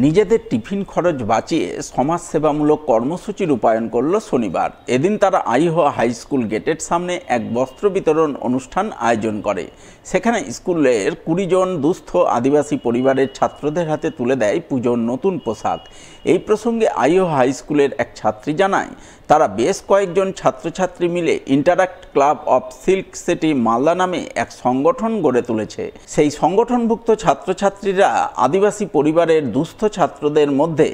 নিজেদের টিফিন খরচ বাঁচিয়ে সমাজসেবামূলক কর্মসূচি রূপায়ণ করল শনিবার। এদিন তারা আইহ হাই স্কুল গেটের সামনে এক বস্ত্র বিতরণ অনুষ্ঠান আয়োজন করে। সেখানে স্কুলের 20 জন দুস্থ আদিবাসী পরিবারের ছাত্রদের হাতে তুলে দেয় পুজোর নতুন পোশাক। এই প্রসঙ্গে আইহ হাই স্কুলের এক ছাত্রী জানায়, তারা বেশ কয়েকজন ছাত্রছাত্রী মিলে interact club of silk city Malda নামে এক সংগঠন গড়ে তুলেছে। সেই সংগঠনভুক্ত ছাত্রছাত্রীরা আদিবাসী পরিবারের দুস্থ ছাত্রদের মধ্যে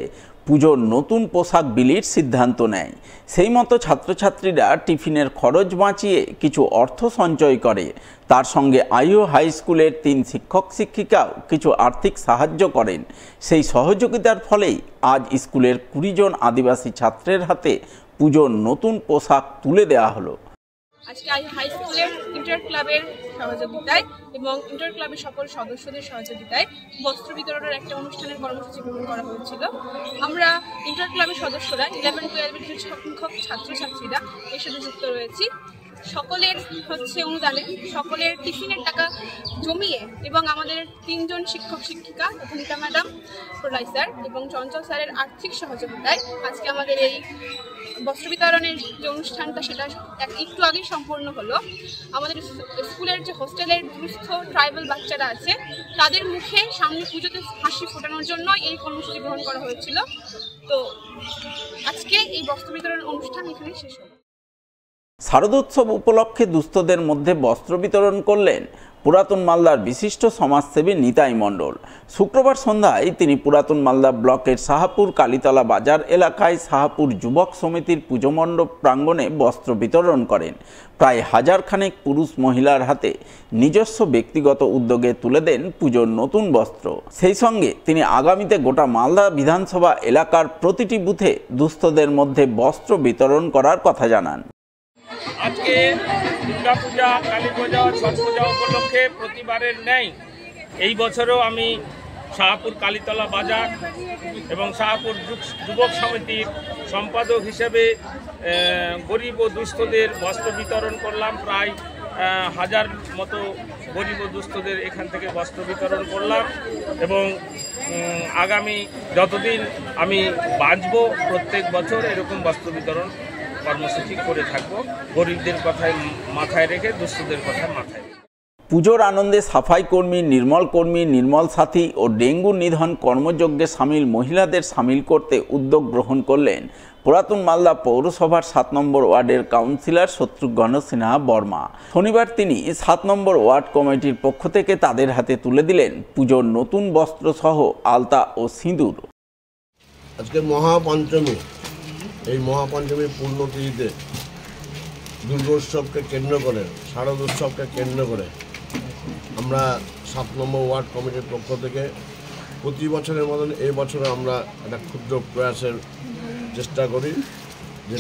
পুজোর নতুন পোশাক বিলির সিদ্ধান্ত নেয়। সেই মতো ছাত্রছাত্রীরা টিফিনের খরচ বাঁচিয়ে কিছু অর্থ সঞ্চয় করে। তার সঙ্গে আইহ হাই স্কুলের 3 শিক্ষক শিক্ষিকাও কিছু আর্থিক সাহায্য করেন। সেই সহযোগিতার ফলেই আজ স্কুলের 20 জন আদিবাসী ছাত্রের হাতে পুজোর নতুন পোশাক তুলে দেওয়া হলো। আজকে হাই স্কুলের ইন্টার ক্লাবের সহযোগিতায় এবং ইন্টার ক্লাবের সকল সদস্যদের সহযোগিতায় বস্ত্র বিতরণের একটা অনুষ্ঠানের কর্মসূচি গ্রহণ করা হয়েছিল। আমরা ইন্টার ক্লাবের সদস্যরা 11-12 কিছু সংখ্যক ছাত্রছাত্রীরা এর সাথে যুক্ত রয়েছি। সকলের অনুদানে সকলের টিফিনের টাকা জমিয়ে এবং আমাদের 3 জন শিক্ষক শিক্ষিকা, অভিনীতা ম্যাডাম, প্রলয় স্যার এবং চঞ্চল স্যারের আর্থিক সহযোগিতায় আজকে আমাদের এই বস্ত্র বিতরণের যে অনুষ্ঠানটা সেটা একটু আগেই সম্পূর্ণ হলো। আমাদের স্কুলের যে হোস্টেলের দুস্থ ট্রাইবাল বাচ্চারা আছে তাদের মুখে সামনে পুজোতে হাসি ফোটানোর জন্য এই কর্মসূচি গ্রহণ করা হয়েছিল। তো আজকে এই বস্ত্র বিতরণ অনুষ্ঠান এখানে শেষ হলো। শারদোৎসব উপলক্ষে দুস্থদের মধ্যে বস্ত্র বিতরণ করলেন পুরাতন মালদার বিশিষ্ট সমাজসেবী নিতাই মণ্ডল। শুক্রবার সন্ধ্যায় তিনি পুরাতন মালদা ব্লকের শাহপুর কালীতলা বাজার এলাকায় শাহপুর যুবক সমিতির পুজো মণ্ডপ প্রাঙ্গণে বস্ত্র বিতরণ করেন। প্রায় 1000 খানেক পুরুষ মহিলার হাতে নিজস্ব ব্যক্তিগত উদ্যোগে তুলে দেন পুজোর নতুন বস্ত্র। সেই সঙ্গে তিনি আগামীতে গোটা মালদা বিধানসভা এলাকার প্রতিটি বুথে দুস্থদের মধ্যে বস্ত্র বিতরণ করার কথা জানান। আজকে দুর্গা পূজা, কালী পূজা, ছট পূজা উপলক্ষে প্রতিবারের ন্যায় এই বছরও আমি শাহপুর কালীতলা বাজার এবং শাহপুর যুবক সমিতির সম্পাদক হিসেবে গরিব ও দুস্থদের বস্ত্র বিতরণ করলাম। প্রায় 1000 মতো গরিব ও দুস্থদের এখান থেকে বস্ত্র বিতরণ করলাম এবং আগামী যতদিন আমি বাঁচব প্রত্যেক বছর এরকম বস্ত্র বিতরণ কর্মসূচি করে থাকবো, গরিবদের কথায় মাথায় রেখে, দুস্থদের কথায় মাথায় রেখে। পুজোর আনন্দে সাফাই কর্মী, নির্মল সাথী ও ডেঙ্গু নিধন কর্মযজ্ঞে সামিল মহিলাদের সামিল করতে উদ্যোগ গ্রহণ করলেন পুরাতন মালদা পৌরসভার 7 নম্বর ওয়ার্ডের কাউন্সিলর শত্রুঘ্ন সিনহা বর্মা। শনিবার তিনি 7 নম্বর ওয়ার্ড কমিটির পক্ষ থেকে তাদের হাতে তুলে দিলেন পুজোর নতুন বস্ত্র সহ আলতা ও সিঁদুর। আজকে মহাপঞ্চমী, এই মহাপঞ্চমীর পূর্ণতিথিতে দুর্গোৎসবকে কেন্দ্র করে, শারদোৎসবকে কেন্দ্র করে আমরা 7 নম্বর ওয়ার্ড কমিটির পক্ষ থেকে প্রতি বছরের মতন এই বছরে আমরা একটা ক্ষুদ্র প্রয়াসের চেষ্টা করি যে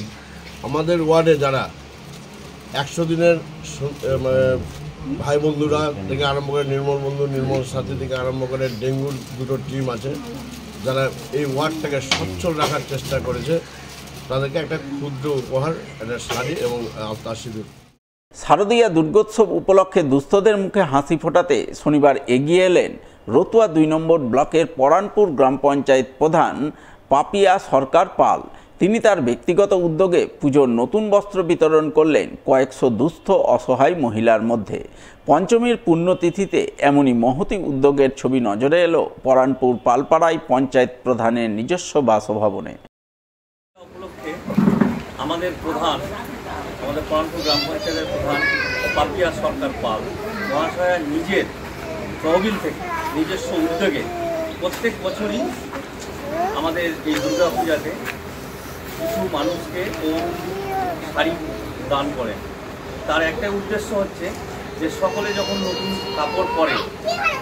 আমাদের ওয়ার্ডে যারা 100 দিনের ভাই বন্ধুরা থেকে আরম্ভ করে নির্মল সাথী থেকে আরম্ভ করে ডেঙ্গুর 2টো টিম আছে, যারা এই ওয়ার্ডটাকে সচ্ছল রাখার চেষ্টা করেছে, তাদেরকে একটা ক্ষুদ্র উপহার, একটা শাড়ি এবং আলতা সিঁদুর। শারদীয়া দুর্গোৎসব উপলক্ষে দুস্থদের মুখে হাসি ফোটাতে শনিবার এগিয়ে এলেন রতুয়া 2 নম্বর ব্লকের পরানপুর গ্রাম পঞ্চায়েত প্রধান পাপিয়া সরকার পাল। তিনি তার ব্যক্তিগত উদ্যোগে পুজোর নতুন বস্ত্র বিতরণ করলেন কয়েকশো দুস্থ অসহায় মহিলার মধ্যে। পঞ্চমীর পুণ্যতিথিতে এমনই মহতি উদ্যোগের ছবি নজরে এলো পরানপুর পালপাড়ায় পঞ্চায়েত প্রধানের নিজস্ব বাসভবনে। আমাদের পরানপুর গ্রাম পঞ্চায়েতের প্রধান পাপিয়া সরকার পাল মহাশয়া নিজের তহবিল থেকে নিজস্ব উদ্যোগে প্রত্যেক বছরই আমাদের এই দুর্গা পূজাতে কিছু মানুষকে ও শাড়ি দান করেন। তার একটা উদ্দেশ্য হচ্ছে যে সকলে যখন নতুন কাপড় পরে,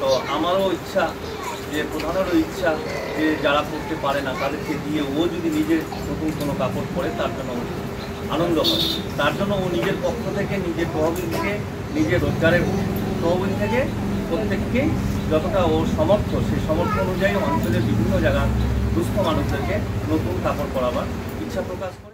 তো আমারও ইচ্ছা, যে প্রধানেরও ইচ্ছা যে যারা পরতে পারে না তাদেরকে দিয়ে ও যদি নিজের নতুন কোনো কাপড় পরে তার জন্য আনন্দ হয়। তার জন্য ও নিজের পক্ষ থেকে, নিজের তহবিল থেকে, নিজের রোজগারের তহবিল থেকে প্রত্যেককে যতটা ওর সামর্থ্য, সেই সামর্থ্য অনুযায়ী অঞ্চলের বিভিন্ন জায়গার দুস্থ মানুষদেরকে নতুন কাপড় পরাবার ইচ্ছা প্রকাশ করে।